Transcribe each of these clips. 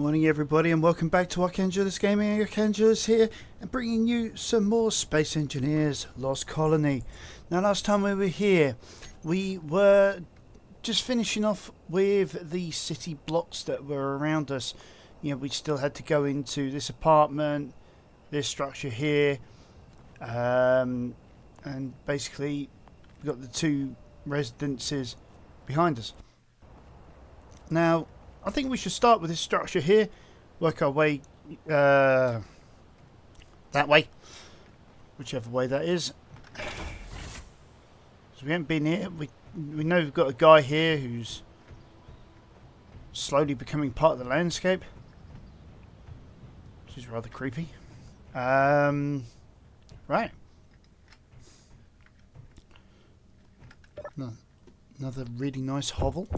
Morning everybody and welcome back to Arcangulus Gaming. Arcangulus here and bringing you some more Space Engineers Lost Colony. Now last time we were here we were just finishing off with the city blocks that were around us. You know, we still had to go into this apartment, this structure here, and basically we got the two residences behind us. Now I think we should start with this structure here, work our way that way, whichever way that is. So we haven't been here. We know we've got a guy here who's slowly becoming part of the landscape, which is rather creepy. Right. No, another really nice hovel.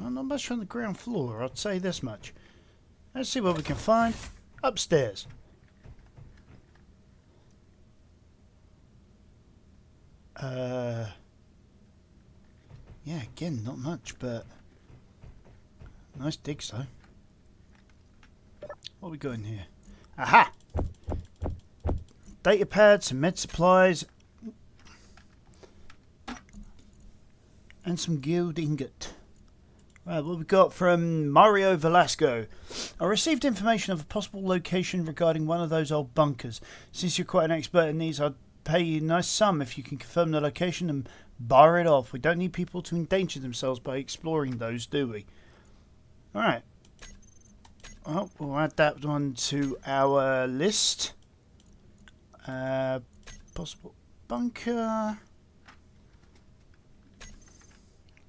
Not much on the ground floor, I'd say this much. Let's see what we can find upstairs. Yeah, again, not much, but nice digs though. What we got in here? Aha! Data pads, some med supplies, and some guild ingot. Right, what we got from Mario Velasco. I received information of a possible location regarding one of those old bunkers. Since you're quite an expert in these, I'd pay you a nice sum if you can confirm the location and bar it off. We don't need people to endanger themselves by exploring those, do we? Alright. Well, we'll add that one to our list. Possible bunker.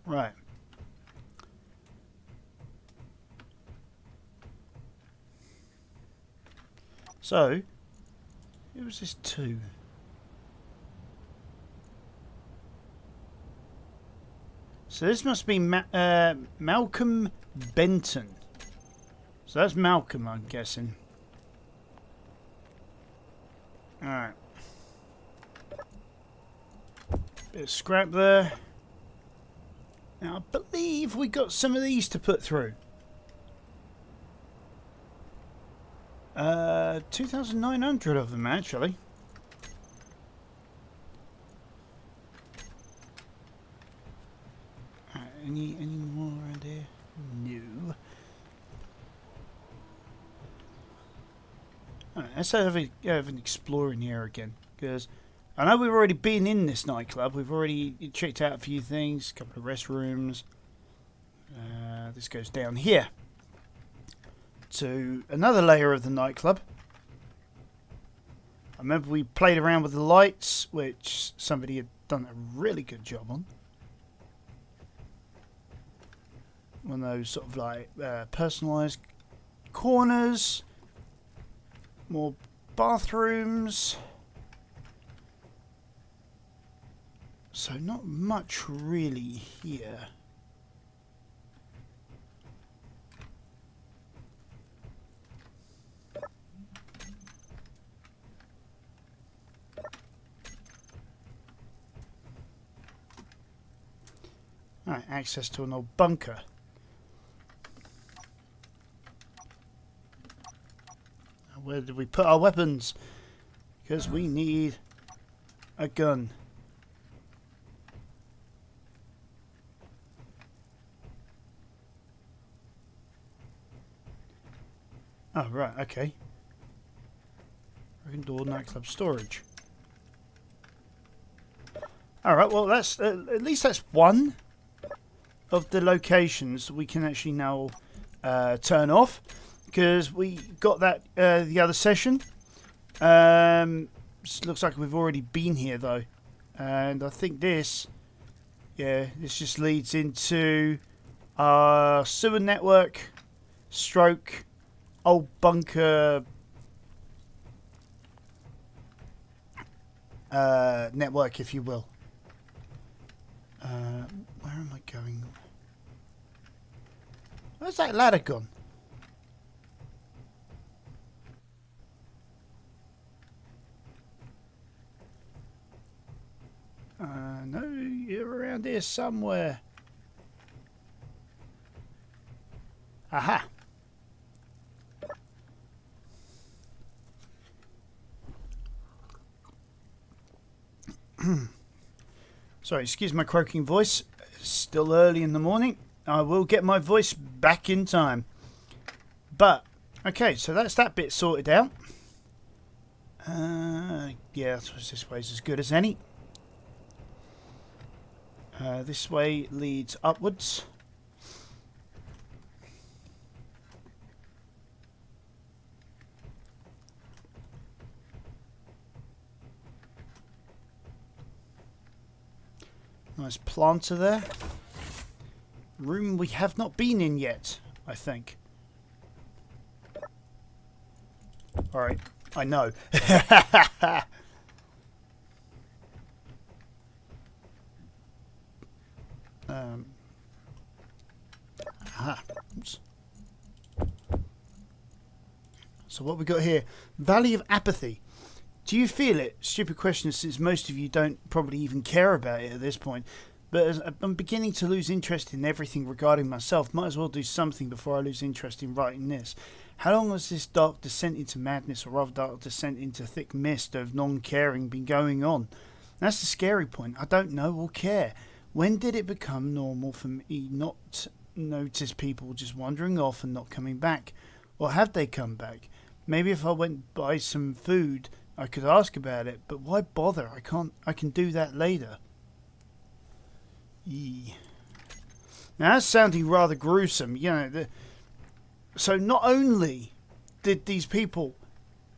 Right. So, who was this to? So this must be Malcolm Benton. So that's Malcolm, I'm guessing. Alright. Bit of scrap there. Now I believe we got some of these to put through. 2,900 of them actually. Any more around here? No. Alright, let's have an explore in here again, because I know we've already been in this nightclub. We've already checked out a few things, a couple of restrooms. This goes down here to another layer of the nightclub. I remember we played around with the lights, which somebody had done a really good job on. One of those sort of like personalised corners, more bathrooms. So not much really here. Alright, access to an old bunker. Where did we put our weapons? Because we need a gun. Oh, right, okay. Broken door, nightclub storage. Alright, well, that's at least that's one of the locations we can actually now turn off, because we got that the other session. Looks like we've already been here though, and I think this just leads into our sewer network stroke old bunker network, if you will. Where am I going? Where's that ladder gone? around here somewhere. Aha. Sorry, excuse my croaking voice. It's still early in the morning. I will get my voice back in time. But, okay, so that's that bit sorted out. Yeah, this way's as good as any. This way leads upwards. Nice planter there. Room we have not been in yet, I think. Alright, I know. Oops. So what we got here? Valley of Apathy. Do you feel it? Stupid question, since most of you don't probably even care about it at this point. But as I'm beginning to lose interest in everything regarding myself. Might as well do something before I lose interest in writing this. How long has this dark descent into madness, or rather dark descent into thick mist of non-caring, been going on? That's the scary point. I don't know or care. When did it become normal for me not to notice people just wandering off and not coming back? Or have they come back? Maybe if I went buy some food, I could ask about it, but why bother? I can do that later. Now that's sounding rather gruesome, you know. So not only did these people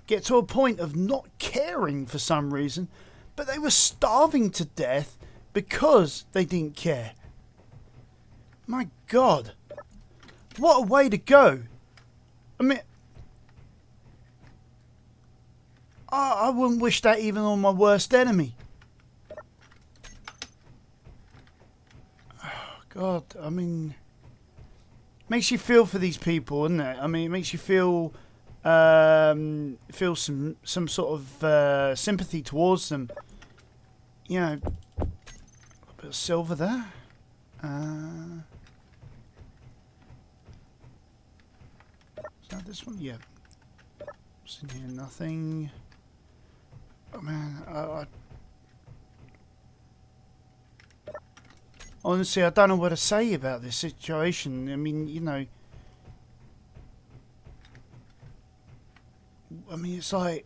get to a point of not caring for some reason, but they were starving to death because they didn't care. My God. What a way to go. I mean, I wouldn't wish that even on my worst enemy. Oh, God, I mean, makes you feel for these people, doesn't it? I mean, it makes you feel some sort of sympathy towards them. You know, a bit of silver there. Is that this one? Yeah. What's in here? Nothing. Oh man, honestly, I don't know what to say about this situation. I mean, you know, it's like,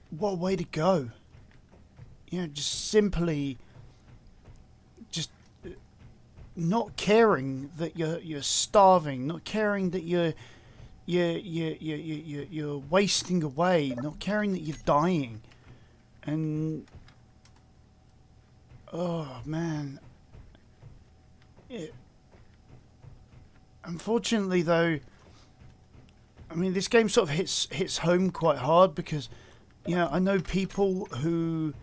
what a way to go. You know, just simply, just not caring that you're starving, not caring that you're wasting away, not caring that you're dying. And oh man, unfortunately though, I mean, this game sort of hits home quite hard because, you know, I know people who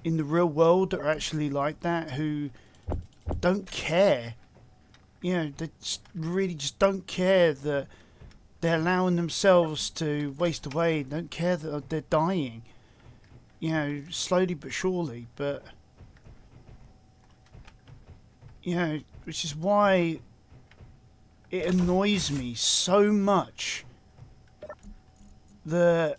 in the real world are actually like that, who don't care. You know, they really just don't care that they're allowing themselves to waste away. Don't care that they're dying. You know, slowly but surely. But, you know, which is why it annoys me so much that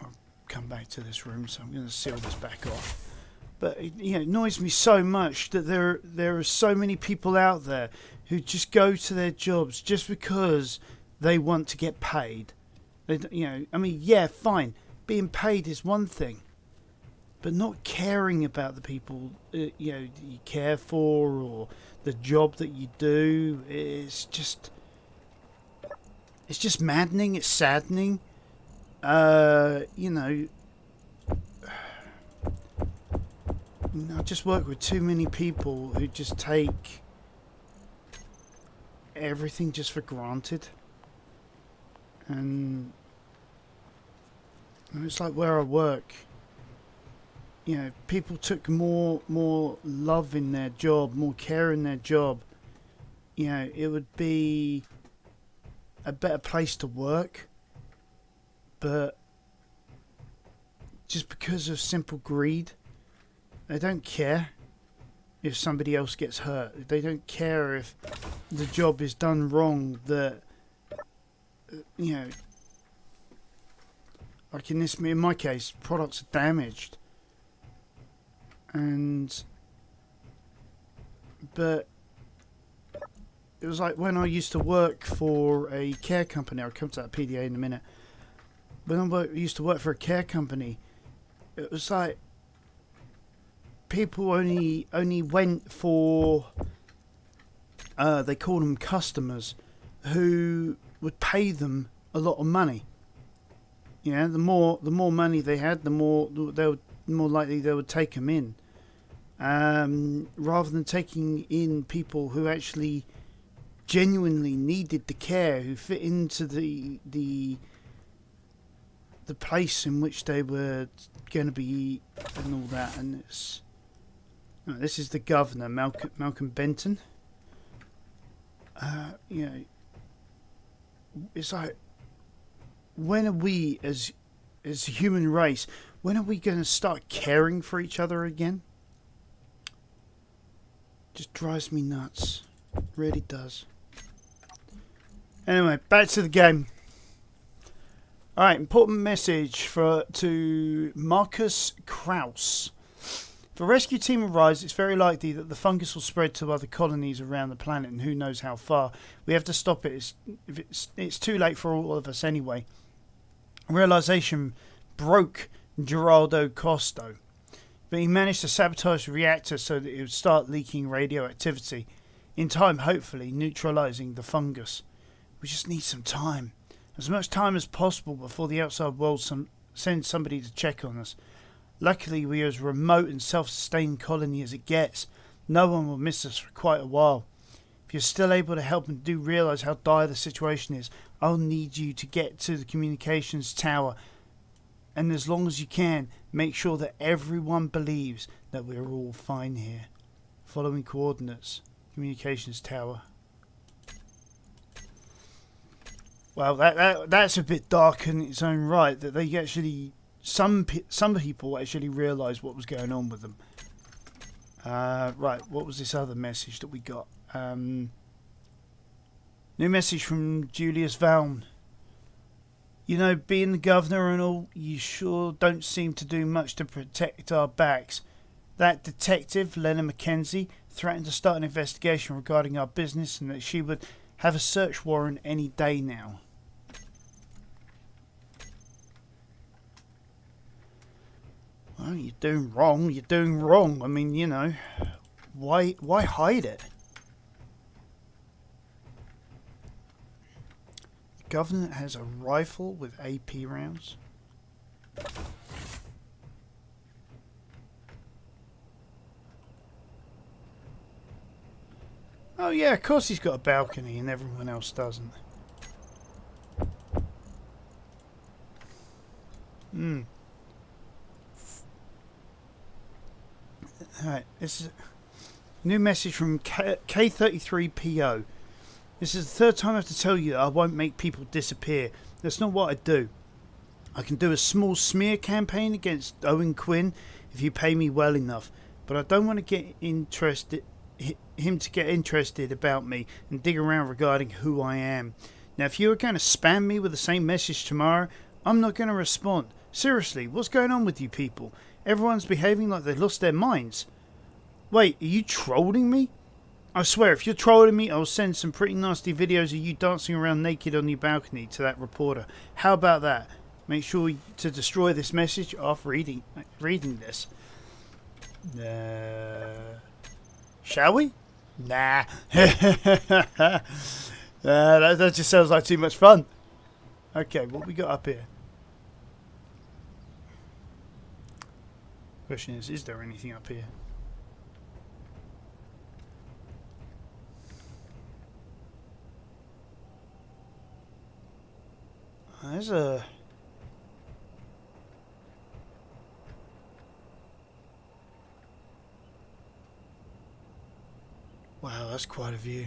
I'll come back to this room, so I'm going to seal this back off. But it, you know, it annoys me so much that there are so many people out there who just go to their jobs just because they want to get paid. They, you know, I mean, yeah, fine, being paid is one thing, but not caring about the people you know that you care for or the job that you do is just maddening. It's saddening. You know, I just work with too many people who just take everything just for granted. And it's like where I work, you know, people took more love in their job, more care in their job. You know, it would be a better place to work, but just because of simple greed, They don't care if somebody else gets hurt. They don't care if the job is done wrong. That, you know, like in my case, products are damaged, but it was like when I used to work for a care company. I'll come to that PDA in a minute. When I used to work for a care company, it was like people only went for they called them customers who would pay them a lot of money. Yeah, the more money they had, the more likely they would take them in, rather than taking in people who actually genuinely needed the care, who fit into the place in which they were going to be, and all that. And this is the governor, Malcolm Benton. You know, it's like, when are we as a human race, when are we going to start caring for each other again? Just drives me nuts. Really does. Anyway, back to the game. Alright, important message to Marcus Krauss. If a rescue team arrives, it's very likely that the fungus will spread to other colonies around the planet, and who knows how far. We have to stop it. It's too late for all of us anyway. Realization broke Geraldo Costo, but he managed to sabotage the reactor so that it would start leaking radioactivity, in time hopefully neutralizing the fungus. We just need some time. As much time as possible before the outside world sends somebody to check on us. Luckily, we are as remote and self-sustained colony as it gets. No one will miss us for quite a while. If you're still able to help and do realise how dire the situation is, I'll need you to get to the communications tower. And as long as you can, make sure that everyone believes that we're all fine here. Following coordinates. Communications tower. Well, that's a bit dark in its own right, that they actually, some people actually realised what was going on with them. Right, what was this other message that we got? New message from Julius Valm. You know, being the governor and all, you sure don't seem to do much to protect our backs. That detective, Lena Mackenzie, threatened to start an investigation regarding our business, and that she would have a search warrant any day now. Well, you're doing wrong. You're doing wrong. I mean, you know, why hide it? The governor has a rifle with AP rounds. Oh yeah, of course he's got a balcony and everyone else doesn't. Alright, this is a new message from K33PO. This is the third time I have to tell you that I won't make people disappear. That's not what I do. I can do a small smear campaign against Owen Quinn if you pay me well enough, but I don't want to get him to get interested about me and dig around regarding who I am. Now, if you are going to spam me with the same message tomorrow, I'm not going to respond. Seriously, what's going on with you people? Everyone's behaving like they've lost their minds. Wait, are you trolling me? I swear, if you're trolling me, I'll send some pretty nasty videos of you dancing around naked on your balcony to that reporter. How about that? Make sure to destroy this message after reading this. Shall we? Nah. That just sounds like too much fun. Okay, what we got up here? Question is there anything up here? There's a... Wow, that's quite a view.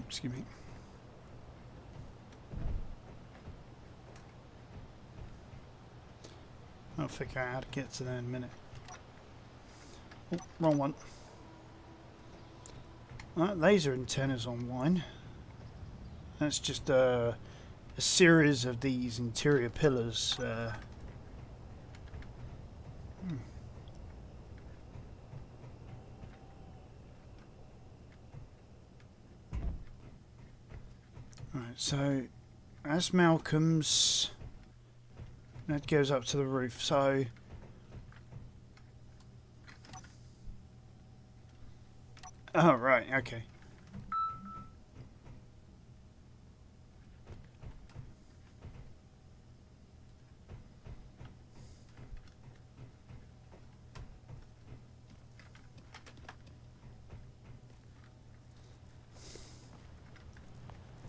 Excuse me. I'll figure out how to get to there in a minute. Oh, wrong one. Right, laser antennas online. That's just a series of these interior pillars. Right, so as Malcolm's, that goes up to the roof. So oh right, okay.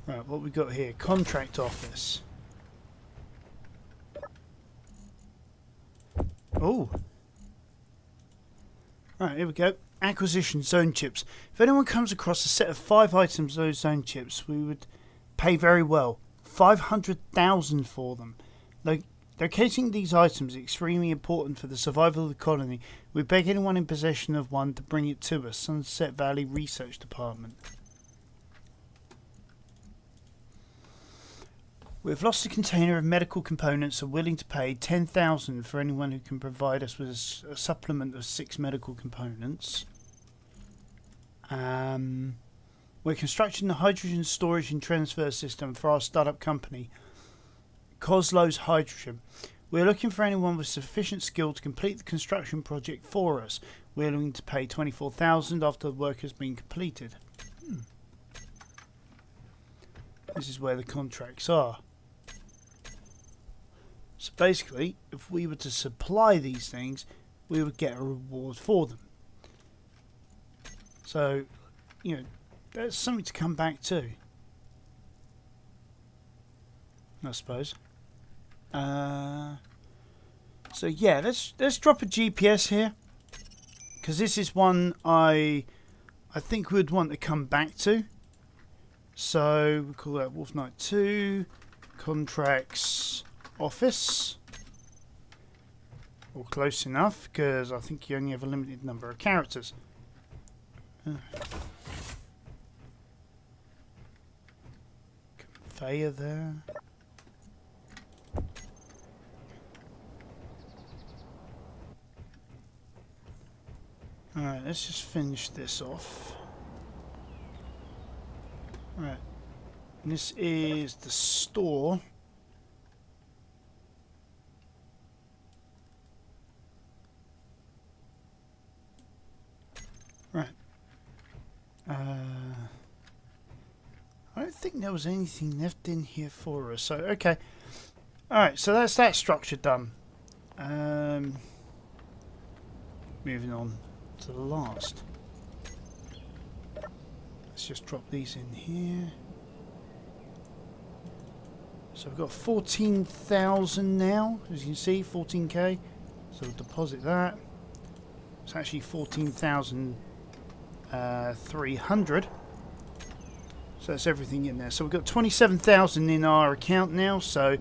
Right, what we got here? Contract office. Oh. Right, here we go. Acquisition zone chips. If anyone comes across a set of 5 items of those zone chips, we would pay very well. 500,000 for them. Locating these items is extremely important for the survival of the colony. We beg anyone in possession of one to bring it to us. Sunset Valley Research Department. We've lost a container of medical components and are willing to pay 10,000 for anyone who can provide us with a supplement of 6 medical components. We're constructing the hydrogen storage and transfer system for our startup company, Coslo's Hydrogen. We're looking for anyone with sufficient skill to complete the construction project for us. We're willing to pay 24,000 after the work has been completed. This is where the contracts are. So basically, if we were to supply these things, we would get a reward for them. So, you know, that's something to come back to, I suppose. So yeah, let's drop a GPS here, because this is one I think we'd want to come back to. So we call that Wolf Knight 2 contracts office, or close enough, because I think you only have a limited number of characters. Conveyor there. Alright, let's just finish this off. Right, this is the store. Right. I don't think there was anything left in here for us. So okay. Alright, so that's that structure done. Moving on to the last. Let's just drop these in here. So we've got 14,000 now, as you can see, 14k. So we'll deposit that. It's actually 14,300. So that's everything in there. So we've got 27,000 in our account now. So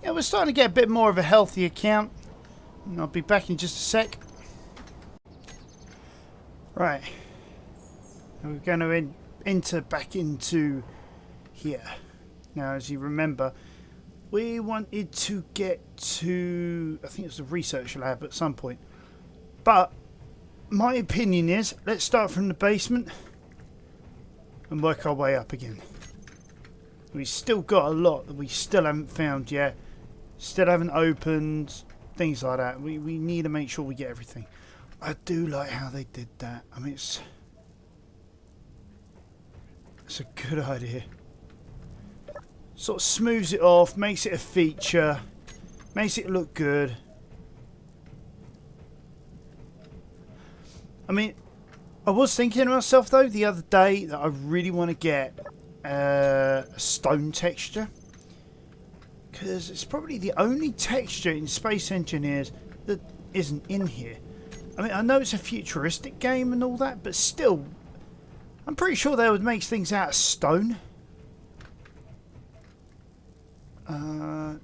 yeah, we're starting to get a bit more of a healthy account. And I'll be back in just a sec. Right. And we're going to enter back into here. Now, as you remember, we wanted to get to, I think it was the research lab at some point. But my opinion is, let's start from the basement and work our way up again. We've still got a lot that we still haven't found yet. Still haven't opened. Things like that. We need to make sure we get everything. I do like how they did that. I mean, it's a good idea. Sort of smooths it off, makes it a feature, makes it look good. I mean, I was thinking to myself though the other day that I really want to get a stone texture, because it's probably the only texture in Space Engineers that isn't in here. I mean, I know it's a futuristic game and all that, but still, I'm pretty sure they would make things out of stone.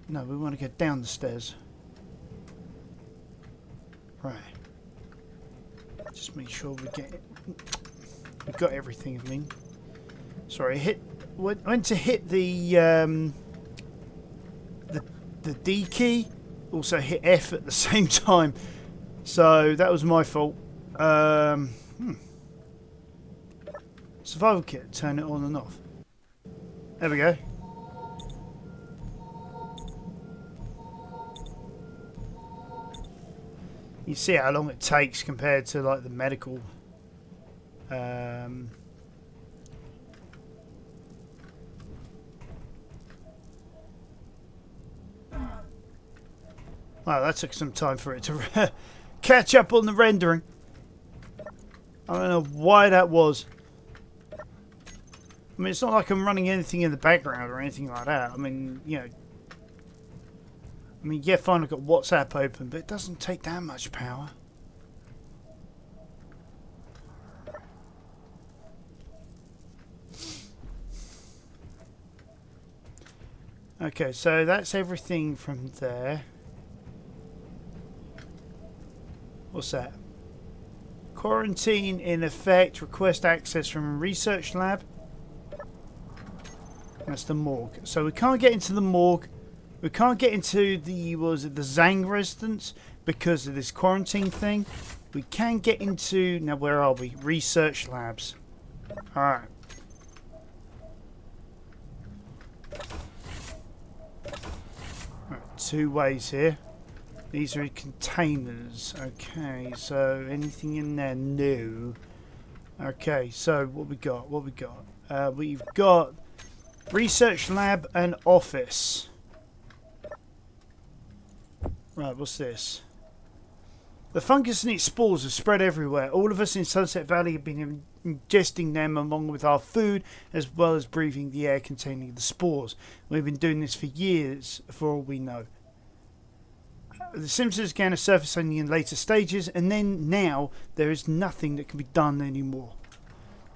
No, we want to get down the stairs. Right. Just make sure we got everything. I mean, sorry, went to hit the D key. Also hit F at the same time, so that was my fault. Survival kit. Turn it on and off. There we go. You see how long it takes compared to like the medical. Wow, that took some time for it to catch up on the rendering. I don't know why that was. I mean, it's not like I'm running anything in the background or anything like that. I mean, you know. I mean, yeah, fine, I've got WhatsApp open, but it doesn't take that much power. Okay, so that's everything from there. What's that? Quarantine in effect. Request access from a research lab. That's the morgue. So we can't get into the morgue. We can't get into the the Zhang residence because of this quarantine thing. We can get into now. Where are we? Research labs. All right. Two ways here. These are containers. Okay, so anything in there new? Okay, so what we got? What we got? We've got research lab and office. Right, what's this? The fungus and its spores have spread everywhere. All of us in Sunset Valley have been ingesting them along with our food, as well as breathing the air containing the spores. We've been doing this for years, for all we know. The symptoms began to surface only in later stages, and then now there is nothing that can be done anymore.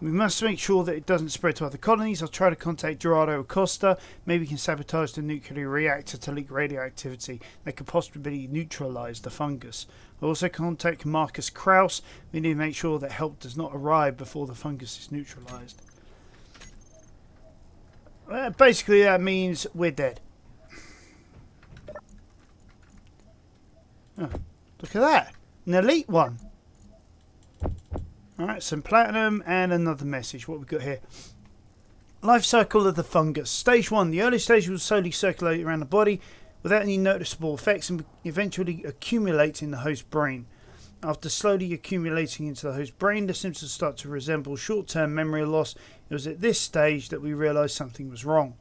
We must make sure that it doesn't spread to other colonies. I'll try to contact Gerardo Acosta. Maybe we can sabotage the nuclear reactor to leak radioactivity that could possibly neutralize the fungus. I'll also contact Marcus Krauss. We need to make sure that help does not arrive before the fungus is neutralized. Basically, that means we're dead. Oh, look at that. An elite one. Alright, some platinum and another message. What we've got here. Life cycle of the fungus. Stage 1. The early stage will slowly circulate around the body without any noticeable effects and eventually accumulate in the host brain. After slowly accumulating into the host brain, the symptoms start to resemble short-term memory loss. It was at this stage that we realised something was wrong.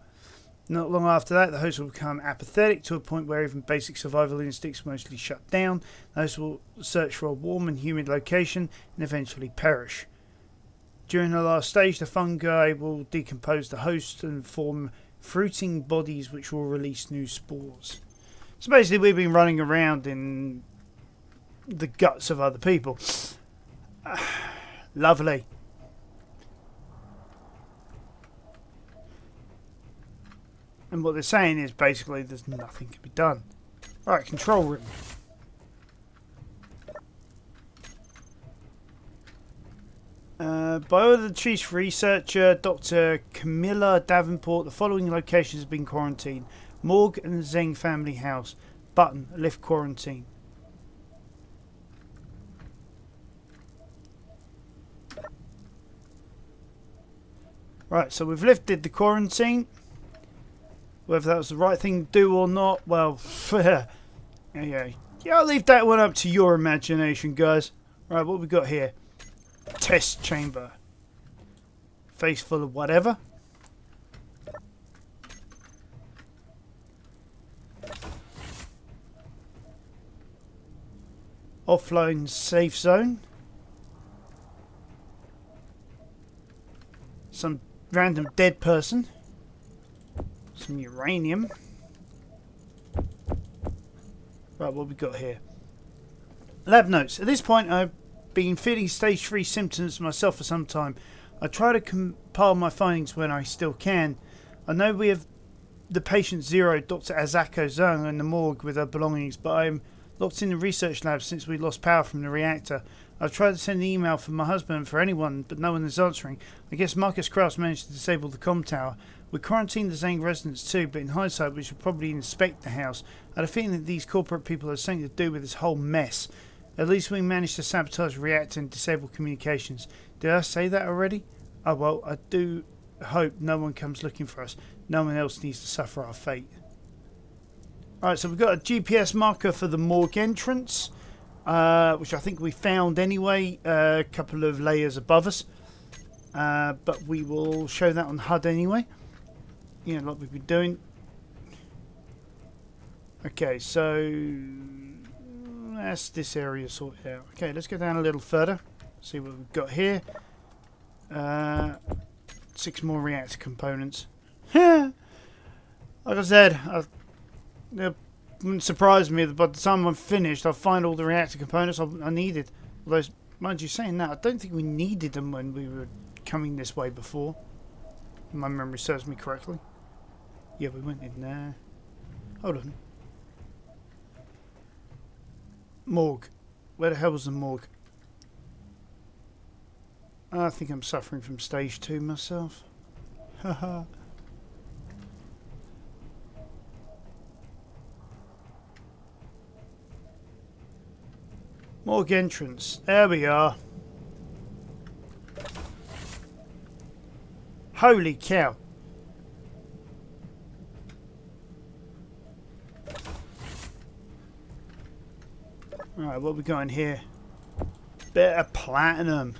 Not long after that, the host will become apathetic to a point where even basic survival instincts mostly shut down. The host will search for a warm and humid location and eventually perish. During the last stage, the fungi will decompose the host and form fruiting bodies which will release new spores. So basically, we've been running around in the guts of other people. Lovely. And what they're saying is basically there's nothing can be done. Right, control room. By order of the chief researcher, Dr. Camilla Davenport, the following locations have been quarantined. Morgue and the Zhang family house. Button, lift quarantine. Right, so we've lifted the quarantine. Whether that was the right thing to do or not, well, yeah, I'll leave that one up to your imagination, guys. Right, what we got here? Test chamber. Face full of whatever. Offline safe zone. Some random dead person. Some uranium. Right, what we got here? Lab notes. At this point, I've been feeling stage 3 symptoms myself for some time. I try to compile my findings when I still can. I know we have the patient 0, Dr. Azako Zhang, in the morgue with her belongings, but I'm locked in the research lab since we lost power from the reactor. I've tried to send an email for my husband and for anyone, but no one is answering. I guess Marcus Krauss managed to disable the comm tower. We quarantined the Zane residents too, but in hindsight we should probably inspect the house. I had a feeling that these corporate people had something to do with this whole mess. At least we managed to sabotage the reactor and disable communications. Did I say that already? Oh well, I do hope no one comes looking for us. No one else needs to suffer our fate. Alright, so we've got a GPS marker for the morgue entrance, which I think we found anyway, a couple of layers above us. But we will show that on HUD anyway. You know, like we've been doing. Okay, so that's this area sorted out. Okay, let's go down a little further. See what we've got here. 6 more reactor components. Like I said, it wouldn't surprise me that by the time I'm finished, I'll find all the reactor components I needed. Although, mind you, saying that, I don't think we needed them when we were coming this way before. If my memory serves me correctly. Yeah, we went in there. Hold on. Morgue. Where the hell was the morgue? I think I'm suffering from stage 2 myself. Haha. Morgue entrance. There we are. Holy cow. Alright, what we got in here? Bit of platinum.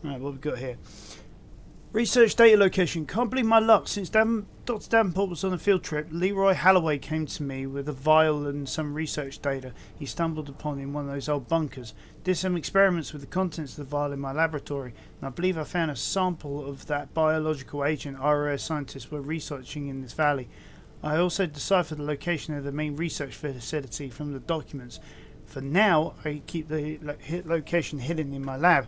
Alright, what we got here? Research data location. Can't believe my luck. Since Dr. Davenport was on a field trip, Leroy Halloway came to me with a vial and some research data he stumbled upon in one of those old bunkers. Did some experiments with the contents of the vial in my laboratory, and I believe I found a sample of that biological agent our scientists were researching in this valley. I also deciphered the location of the main research facility from the documents. For now, I keep the location hidden in my lab.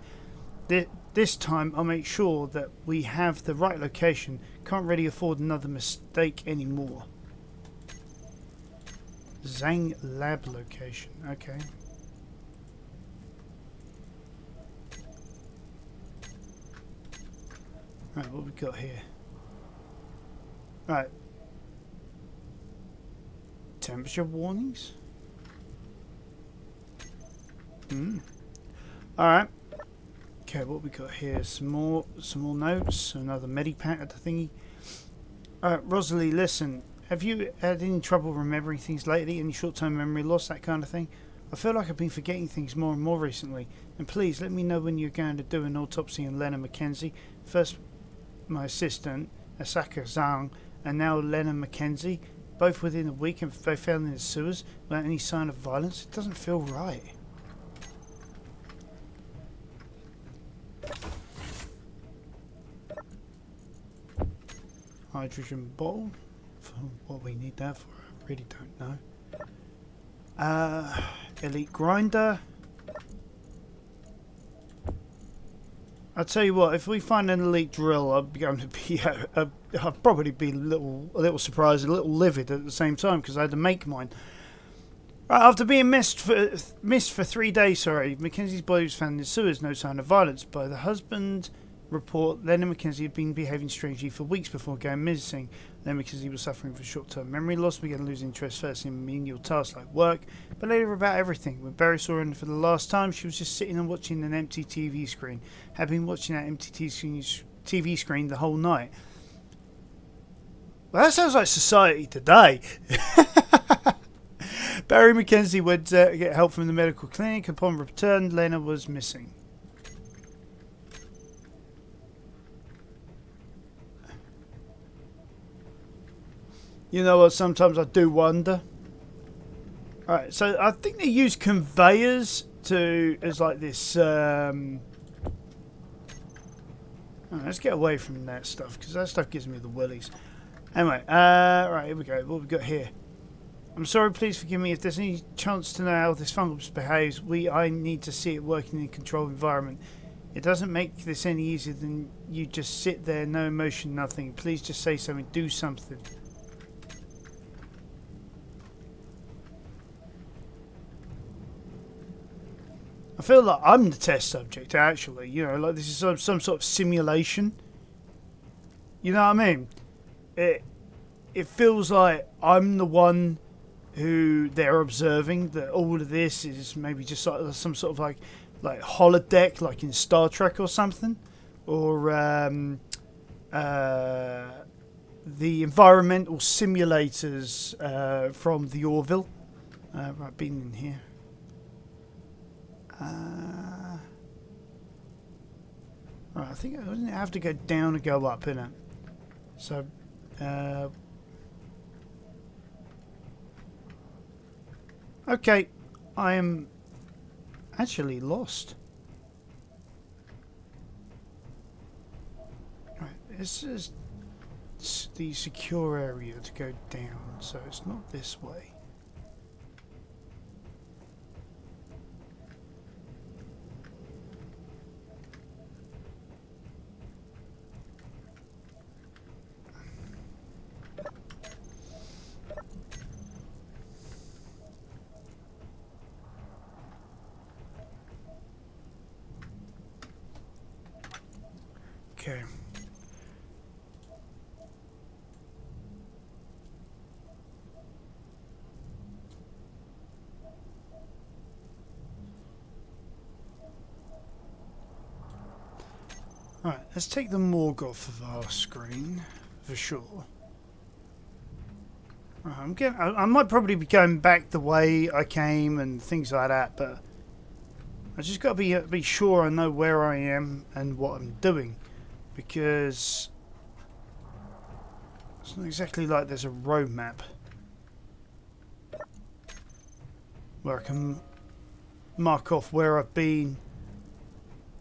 This time I'll make sure that we have the right location. Can't really afford another mistake anymore. Zhang lab location. Okay. Right, what we got here? Right. Temperature warnings? Alright. Okay, what we got here? Some more notes. Another medipack at the thingy. Rosalie, listen. Have you had any trouble remembering things lately? Any short-term memory loss, that kind of thing? I feel like I've been forgetting things more and more recently. And please, let me know when you're going to do an autopsy on Lena Mackenzie. First, my assistant, Asaka Zhang, and now Lena Mackenzie. Both within a week and both found in the sewers without any sign of violence. It doesn't feel right. Hydrogen bottle. For what we need that for, I really don't know. Elite grinder. I'll tell you what, if we find an elite drill, I'm going to be, I'll probably be a little surprised, a little livid at the same time because I had to make mine. After being missed for 3 days, Mackenzie's body was found in the sewers, no sign of violence. By the husband report, Lena Mackenzie had been behaving strangely for weeks before going missing. Lena Mackenzie was suffering from short-term memory loss, began to lose interest first in menial tasks like work, but later about everything. When Barry saw her for the last time, she was just sitting and watching an empty TV screen. Had been watching that empty TV screen the whole night. Well, that sounds like society today. Barry Mackenzie went to get help from the medical clinic. Upon return, Lena was missing. You know what, sometimes I do wonder. Alright, so I think they use conveyors as like this, let's get away from that stuff, because that stuff gives me the willies. Anyway, right, here we go, what we got here. I'm sorry, please forgive me if there's any chance to know how this fungus behaves. I need to see it working in a controlled environment. It doesn't make this any easier than you just sit there, no emotion, nothing. Please just say something, do something. I feel like I'm the test subject, actually. You know, like this is some sort of simulation. You know what I mean? It feels like I'm the one who they're observing. That all of this is maybe just like some sort of like holodeck, like in Star Trek or something, or the environmental simulators from the Orville. Right, been in here. Right, I think I didn't have to go down and go up, innit? So, okay, I am actually lost. Right, this is the secure area to go down, so it's not this way. Okay. Alright, let's take the morgue off of our screen, for sure. Right, I might probably be going back the way I came and things like that, but I just got to be sure I know where I am and what I'm doing, because it's not exactly like there's a road map where I can mark off where I've been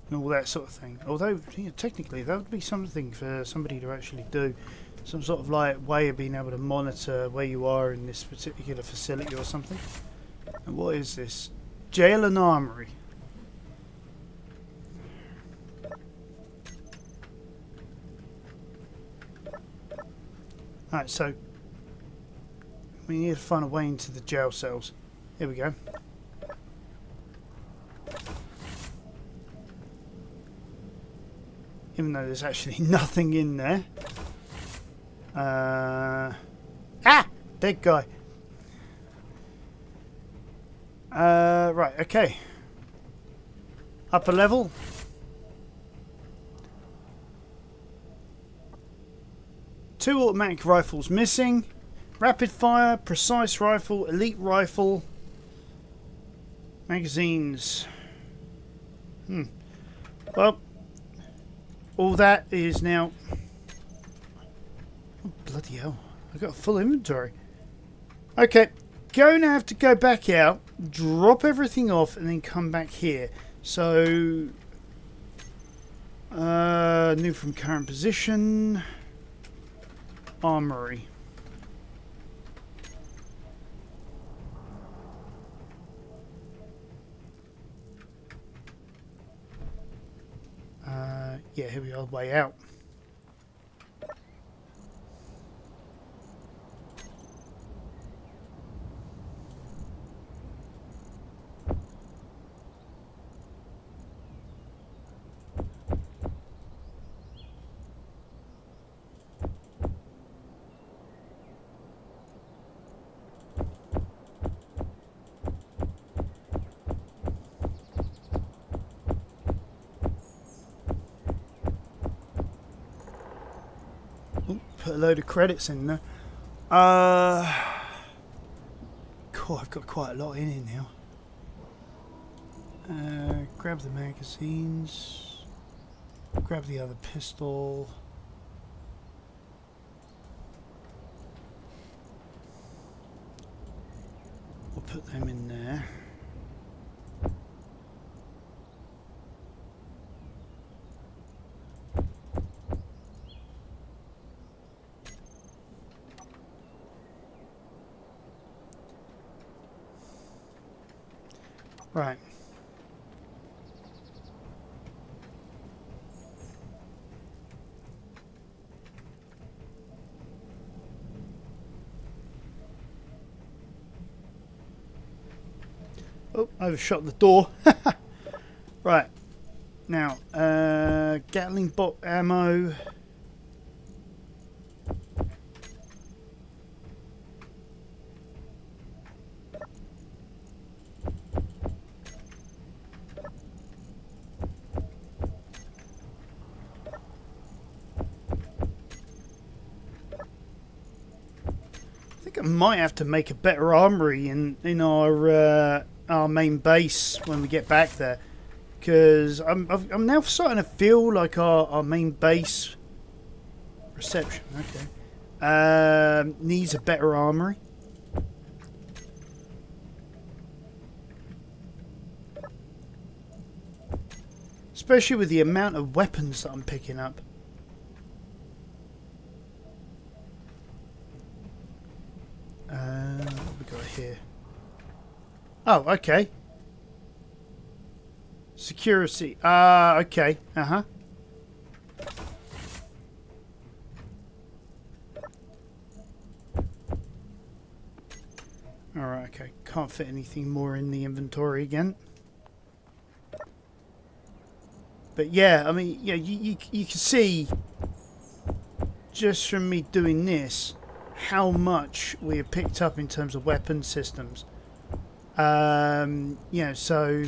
and all that sort of thing. Although, you know, technically that would be something for somebody to actually do. Some sort of like way of being able to monitor where you are in this particular facility or something. And what is this? Jail and armory. Alright, so we need to find a way into the jail cells. Here we go. Even though there's actually nothing in there. Dead guy. Right, okay. Upper level. Two automatic rifles missing. Rapid fire, precise rifle, elite rifle. Magazines. Well, all that is now... Oh, bloody hell. I've got a full inventory. Okay, going to have to go back out, drop everything off, and then come back here. So, new from current position. Armory. Yeah, here we are, way out. Put a load of credits in there. Cool, I've got quite a lot in here now. Grab the magazines. Grab the other pistol. We'll put them in there. Right. Oh, overshot the door. Right. Now, Gatling bot ammo. I think I might have to make a better armory in our main base when we get back there, because I'm now starting to feel like our main base reception. Okay, needs a better armory. Especially with the amount of weapons that I'm picking up. What have we got here? Oh, okay. Security. Okay. Uh-huh. Alright, okay. Can't fit anything more in the inventory again. But yeah, I mean, yeah, you can see just from me doing this how much we have picked up in terms of weapon systems. You know, so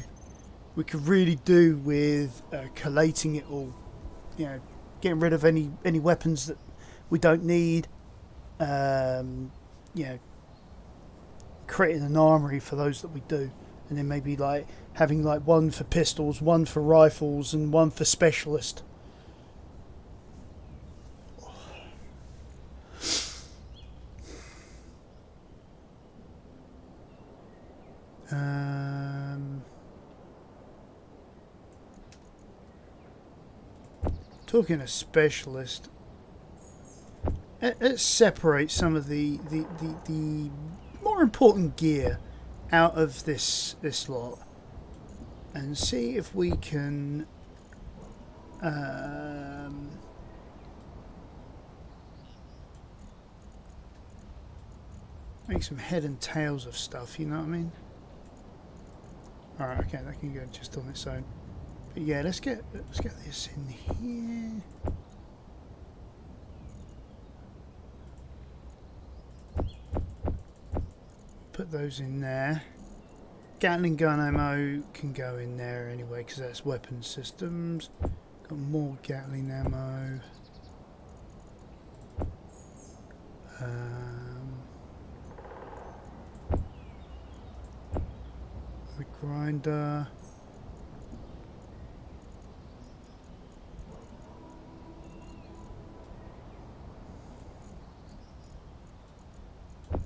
we could really do with collating it all. You know, getting rid of any weapons that we don't need. You know, creating an armory for those that we do, and then maybe like having like one for pistols, one for rifles, and one for specialist. Talking a specialist, let's separate some of the more important gear out of this lot and see if we can make some head and tails of stuff, you know what I mean? Alright, okay, that can go just on its own. But yeah, let's get this in here. Put those in there. Gatling gun ammo can go in there anyway, because that's weapon systems. Got more Gatling ammo. The grinder.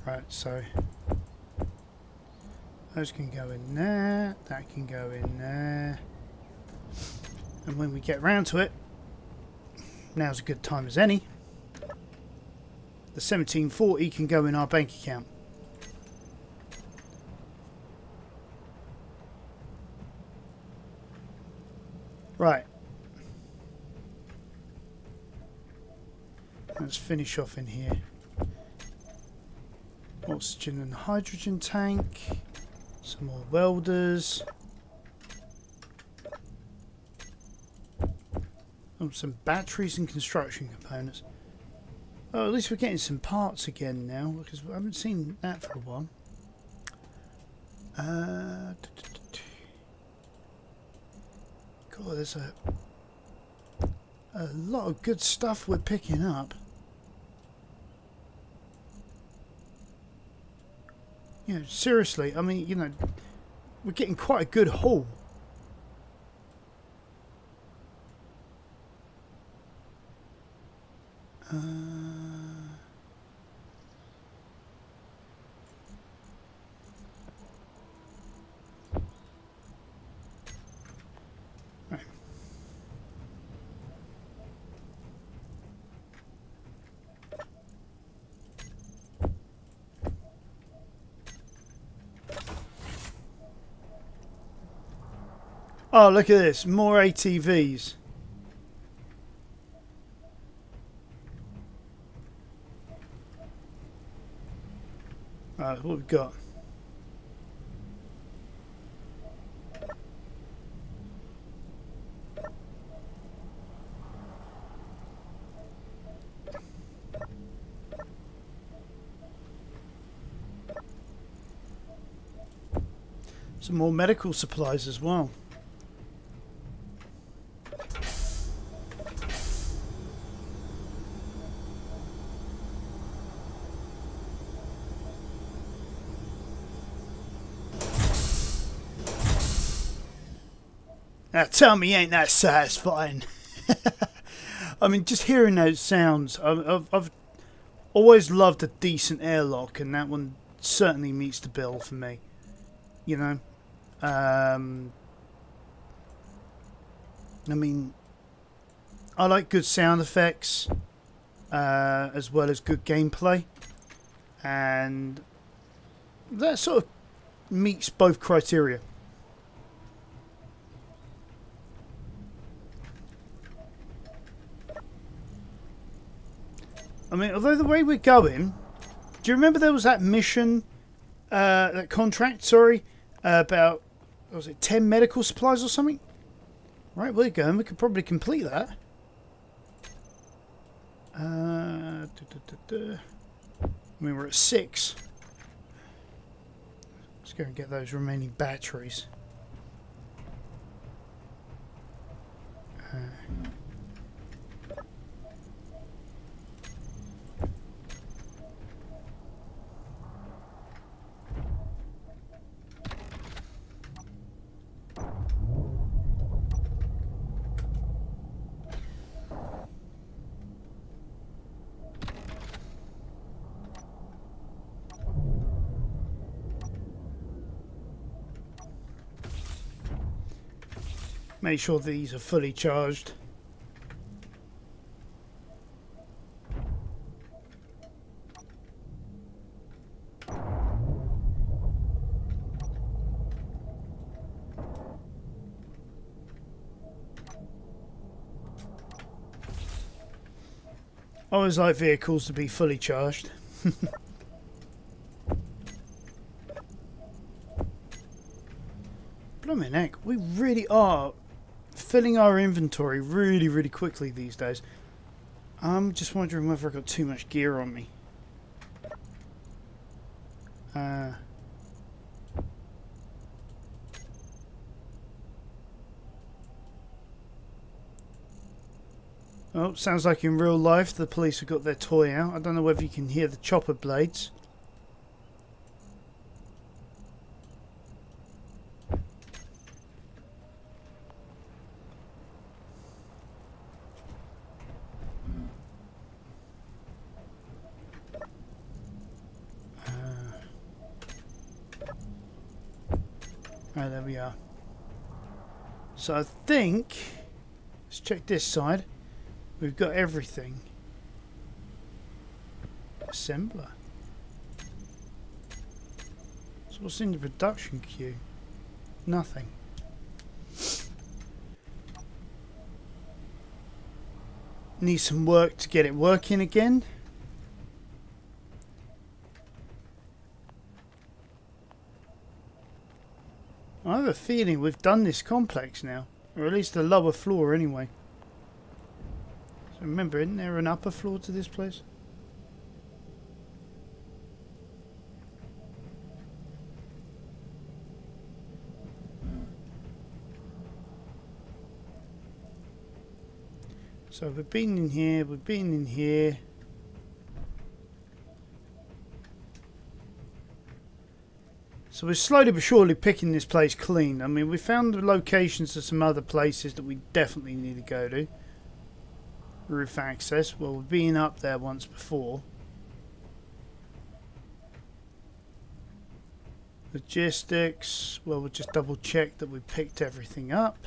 Right, so those can go in there, that can go in there, and when we get round to it, now's a good time as any, the 1740 can go in our bank account. Right, let's finish off in here. Oxygen and hydrogen tank, some more welders, some batteries and construction components. Oh, at least we're getting some parts again now, because I haven't seen that for a while. God, there's a lot of good stuff we're picking up. You know, seriously, I mean, you know, we're getting quite a good haul. Right. Oh, look at this. More ATVs. Right, what we've got? Some more medical supplies as well. Now tell me, ain't that satisfying? I mean, just hearing those sounds, I've always loved a decent airlock, and that one certainly meets the bill for me. You know, I mean, I like good sound effects as well as good gameplay, and that sort of meets both criteria. I mean, although the way we're going, do you remember there was that mission, that contract, sorry, about, what was it, 10 medical supplies or something? Right, we're going. We could probably complete that. I mean, we're at 6. Let's go and get those remaining batteries. Make sure these are fully charged. I always like vehicles to be fully charged. Blimey heck, we really are filling our inventory really quickly these days. I'm just wondering whether I've got too much gear on me. Oh, sounds like in real life the police have got their toy out. I don't know whether you can hear the chopper blades. Right, there we are. So I think, let's check this side. We've got everything. Assembler. So what's in the production queue? Nothing. Need some work to get it working again. I have a feeling we've done this complex now, or at least the lower floor anyway. So remember, isn't there an upper floor to this place? So we've been in here, we've been in here. So we're slowly but surely picking this place clean. I mean, we found the locations of some other places that we definitely need to go to. Roof access. Well, we've been up there once before. Logistics. Well, we'll just double check that we picked everything up.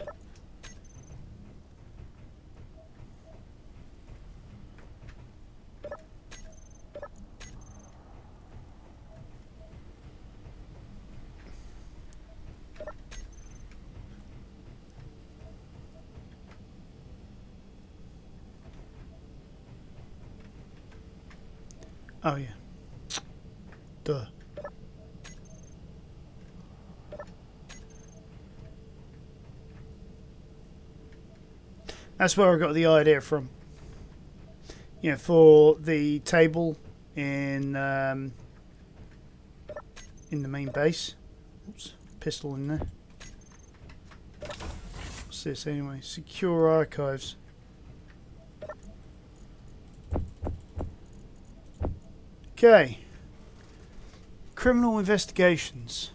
Oh yeah. Duh. That's where I got the idea from. Yeah, for the table in the main base. Oops. pistol in there. What's this anyway? Secure archives. Okay. Criminal investigations.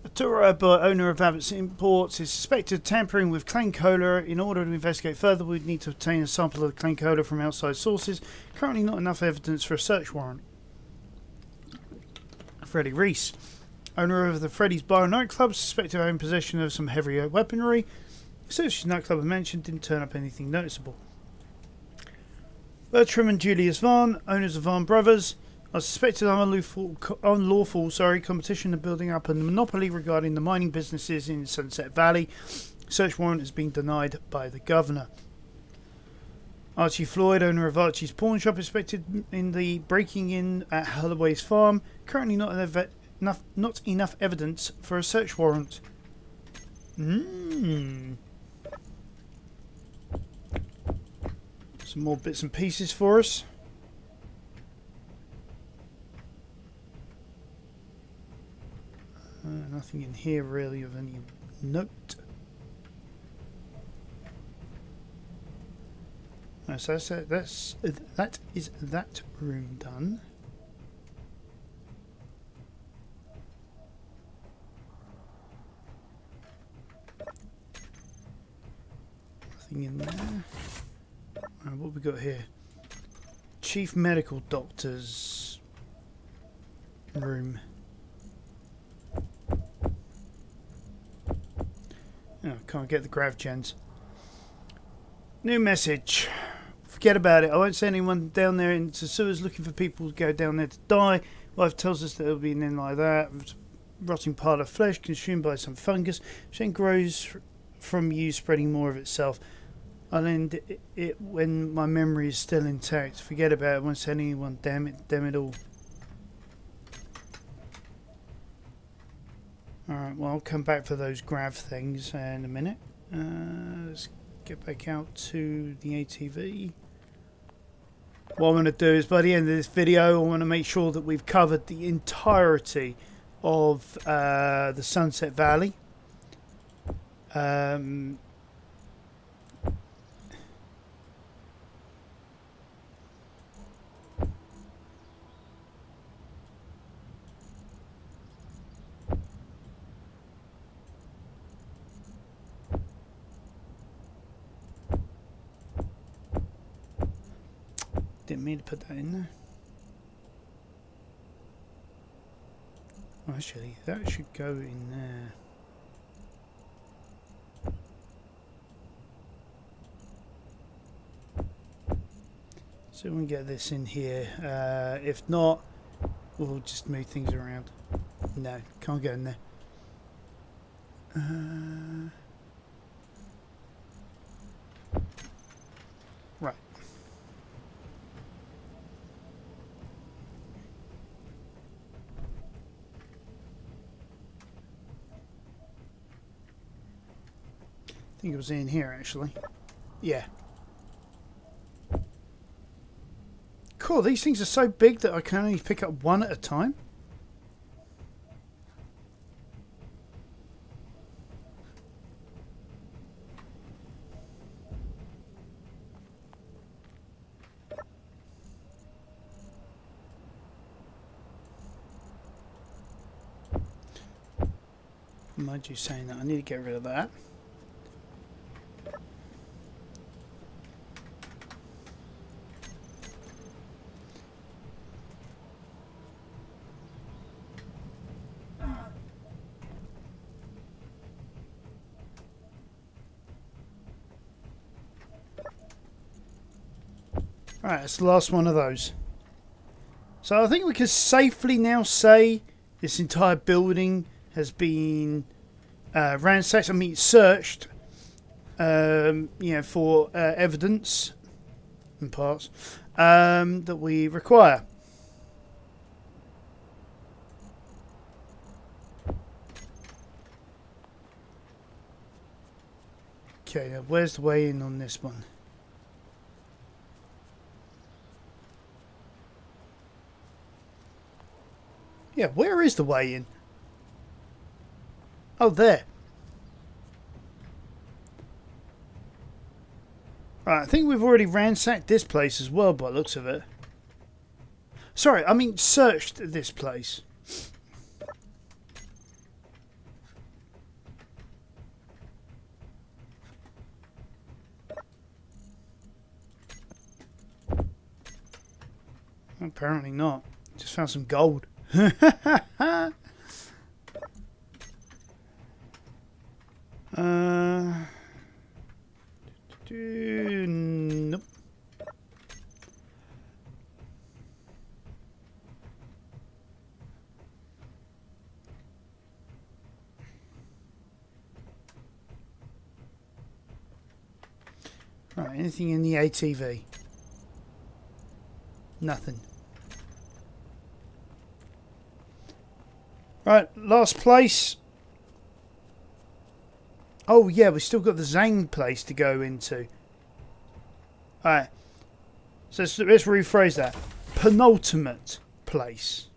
A tour owner of Abbott's Imports is suspected of tampering with Klein Cola. In order to investigate further, we'd need to obtain a sample of the Klein Cola from outside sources. Currently not enough evidence for a search warrant. Freddie Reese, owner of the Freddy's Bar and Nightclub, suspected of having possession of some heavy weaponry. Search the nightclub I mentioned didn't turn up anything noticeable. Bertram and Julius Vaughn, owners of Vaughn Brothers, are suspected of unlawful competition and building up a monopoly regarding the mining businesses in Sunset Valley. Search warrant has been denied by the governor. Archie Floyd, owner of Archie's Pawn Shop, suspected in the breaking in at Holloway's farm. Currently not enough evidence for a search warrant. Some more bits and pieces for us. Nothing in here really of any note. So that is that room done. Nothing in there. What have we got here? Chief Medical Doctor's room. Oh, can't get the grav gens. New message. Forget about it. I won't send anyone down there into sewers looking for people to go down there to die. Wife tells us that it'll be an end like that. Rotting pile of flesh consumed by some fungus, which then grows from you spreading more of itself. I'll end it when my memory is still intact. Forget about it. I won't send anyone. Damn it all. Alright, well, I'll come back for those grav things in a minute. Let's get back out to the ATV. What I'm going to do is, by the end of this video, I want to make sure that we've covered the entirety of the Sunset Valley. Didn't mean to put that in there. Oh, actually, that should go in there. So we can get this in here. If not, we'll just move things around. No, can't go in there. Right. I think it was in here, actually. Yeah. Cool, these things are so big that I can only pick up one at a time. Mind you saying that, I need to get rid of that. Alright, it's the last one of those. So I think we can safely now say this entire building has been ransacked, I mean searched, for evidence and parts that we require. Okay, now where's the way in on this one? Yeah, where is the way in? Oh, there. Right, I think we've already ransacked this place as well by the looks of it. Sorry, I mean searched this place. Apparently not. Just found some gold. Nope. Right, anything in the ATV? Nothing. Right, last place. Oh yeah, we still got the Zhang place to go into. Alright. So let's rephrase that. Penultimate place.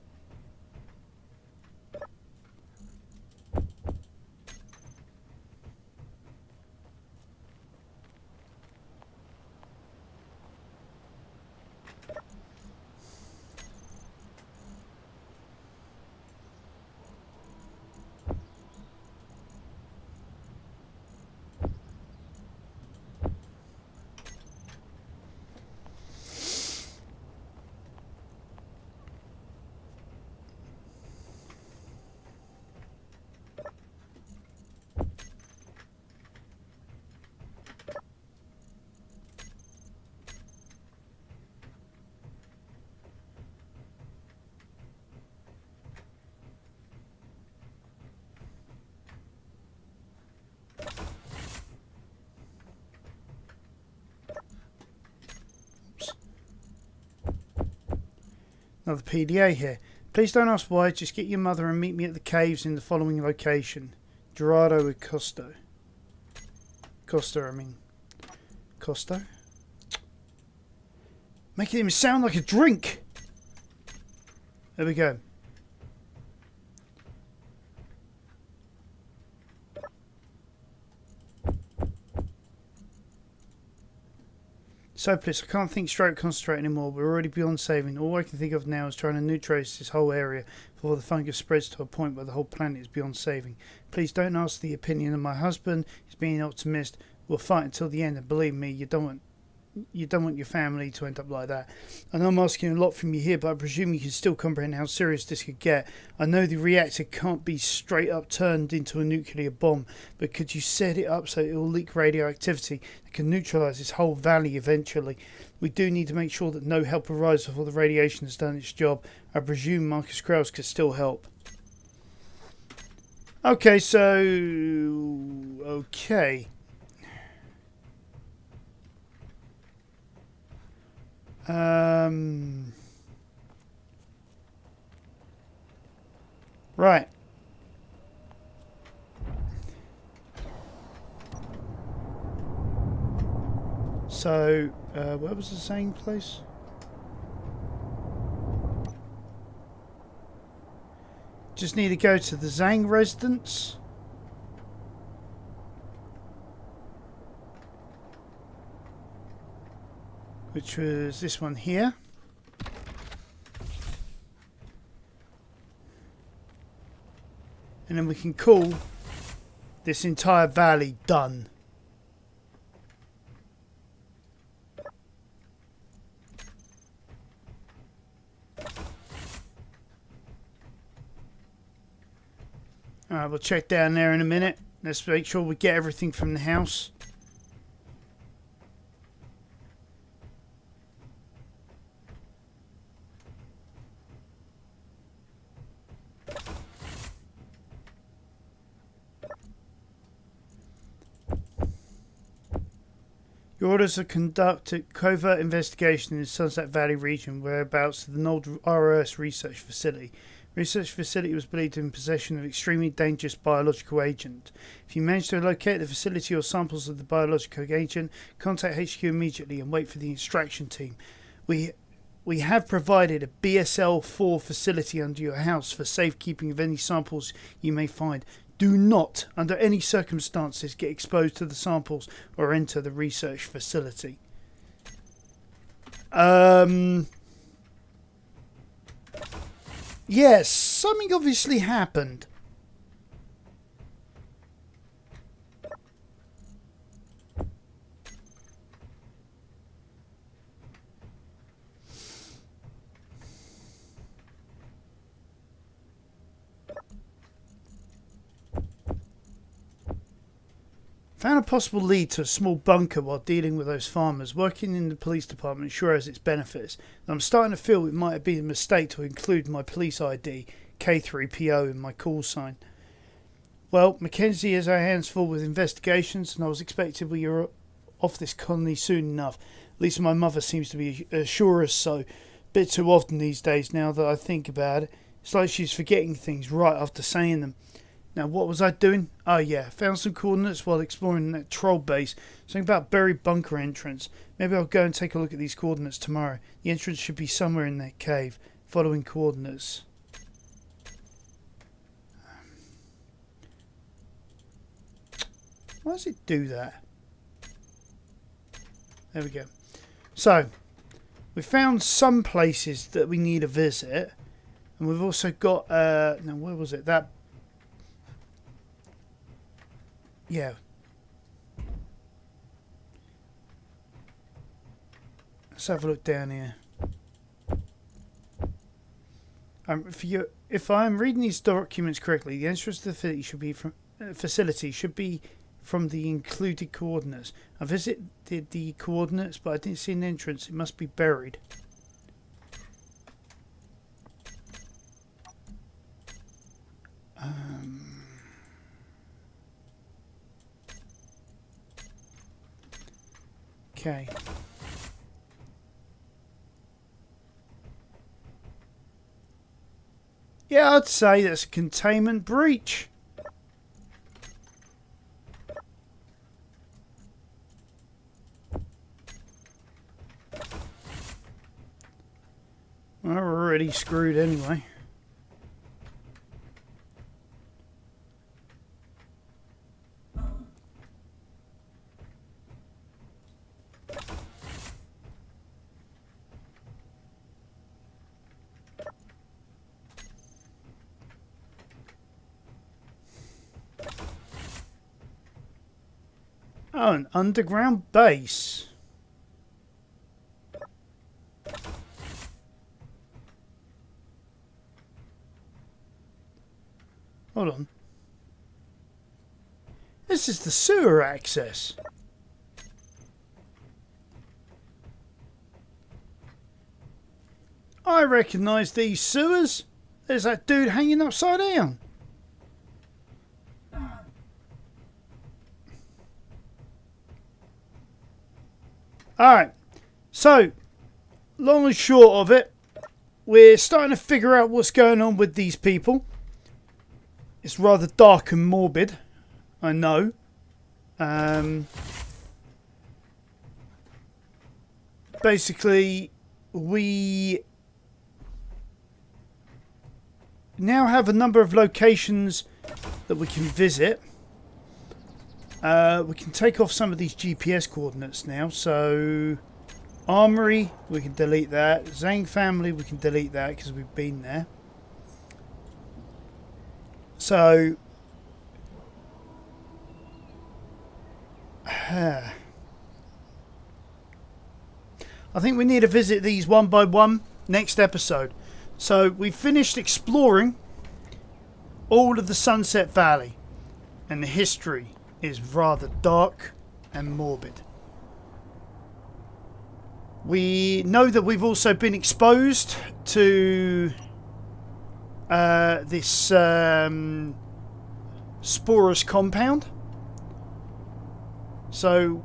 Another PDA here. Please don't ask why, just get your mother and meet me at the caves in the following location. Gerardo with Costo. Costa, I mean. Costo? Making him sound like a drink! There we go. So pissed, I can't think straight, concentrate anymore. We're already beyond saving. All I can think of now is trying to neutralise this whole area before the fungus spreads to a point where the whole planet is beyond saving. Please don't ask the opinion of my husband. He's being an optimist. We'll fight until the end, and believe me, you don't want your family to end up like that. I know I'm asking a lot from you here, but I presume you can still comprehend how serious this could get. I know the reactor can't be straight up turned into a nuclear bomb, but could you set it up so it will leak radioactivity that can neutralise this whole valley eventually? We do need to make sure that no help arrives before the radiation has done its job. I presume Marcus Krauss could still help. Okay, so... okay. Right. So, where was the same place? Just need to go to the Zhang residence. Which was this one here. And then we can call this entire valley done. Alright, we'll check down there in a minute. Let's make sure we get everything from the house. Your orders are conduct a covert investigation in the Sunset Valley region, whereabouts of the old ROS research facility. Research facility was believed to be in possession of extremely dangerous biological agent. If you manage to locate the facility or samples of the biological agent, contact HQ immediately and wait for the extraction team. We have provided a BSL-4 facility under your house for safekeeping of any samples you may find. Do not, under any circumstances, get exposed to the samples or enter the research facility. Yes, something obviously happened. Found a possible lead to a small bunker while dealing with those farmers. Working in the police department sure has its benefits. I'm starting to feel it might have been a mistake to include my police ID, K3PO, in my call sign. Well, Mackenzie has our hands full with investigations, and I was expected we were off this colony soon enough. At least my mother seems to be assure us so. Bit too often these days now that I think about it. It's like she's forgetting things right after saying them. Now, what was I doing? Oh, yeah, found some coordinates while exploring that troll base. Something about buried bunker entrance. Maybe I'll go and take a look at these coordinates tomorrow. The entrance should be somewhere in that cave. Following coordinates. Why does it do that? There we go. So, we found some places that we need to visit. And we've also got, now where was it? That, yeah. Let's have a look down here. If I'm reading these documents correctly, the entrance to the facility should be from the included coordinates. I visited the coordinates, but I didn't see an entrance. It must be buried. Okay. Yeah, I'd say that's a containment breach. Well, we're already screwed anyway. Oh, an underground base. Hold on. This is the sewer access. I recognise these sewers. There's that dude hanging upside down. Alright, so, long and short of it, we're starting to figure out what's going on with these people. It's rather dark and morbid, I know. Basically, we now have a number of locations that we can visit. We can take off some of these GPS coordinates now. So, Armory, we can delete that. Zhang family, we can delete that because we've been there. So, I think we need to visit these one by one next episode. So, we've finished exploring all of the Sunset Valley, and the history is rather dark and morbid. We know that we've also been exposed to this sporous compound. So,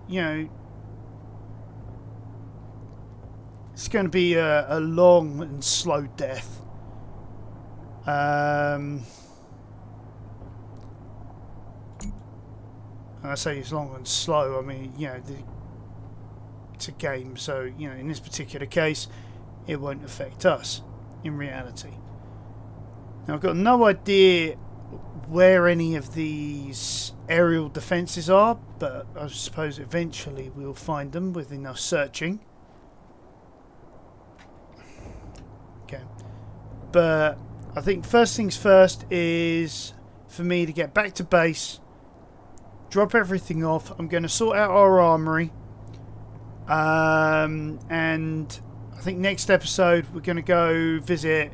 you know, it's going to be a long and slow death. I say it's long and slow. I mean, you know, it's a game, so you know, in this particular case, it won't affect us in reality. Now, I've got no idea where any of these aerial defences are, but I suppose eventually we'll find them with enough searching. Okay. But I think first things first is for me to get back to base, drop everything off. I'm going to sort out our armory. And I think next episode we're going to go visit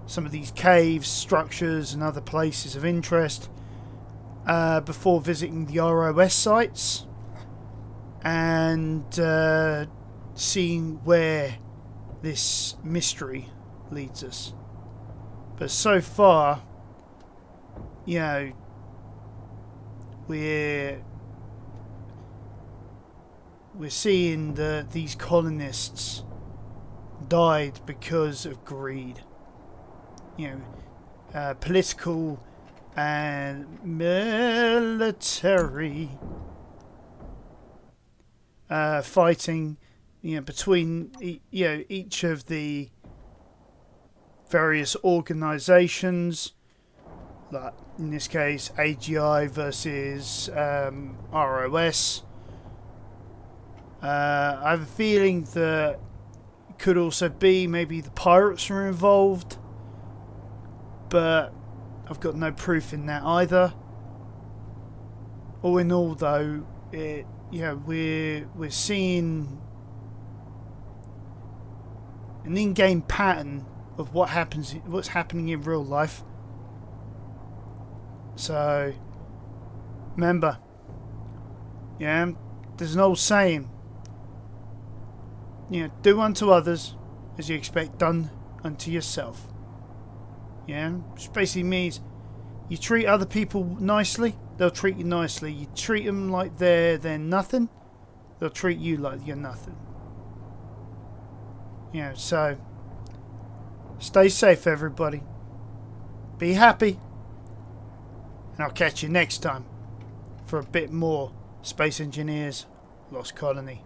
some of these caves, structures and other places of interest before visiting the ROS sites and seeing where this mystery leads us. But so far, you know, we're seeing these colonists died because of greed. You know, political and military fighting, you know, between each of the various organisations, like in this case AGI versus ROS. I have a feeling that it could also be maybe the pirates are involved, but I've got no proof in that either. All in all, though, we're seeing an in-game pattern of what's happening in real life. So remember, there's an old saying, do unto others as you expect done unto yourself. Which basically means you treat other people nicely, they'll treat you nicely. You treat them like they're nothing, they'll treat you like you're nothing. So stay safe, everybody. Be happy. And I'll catch you next time for a bit more Space Engineers Lost Colony.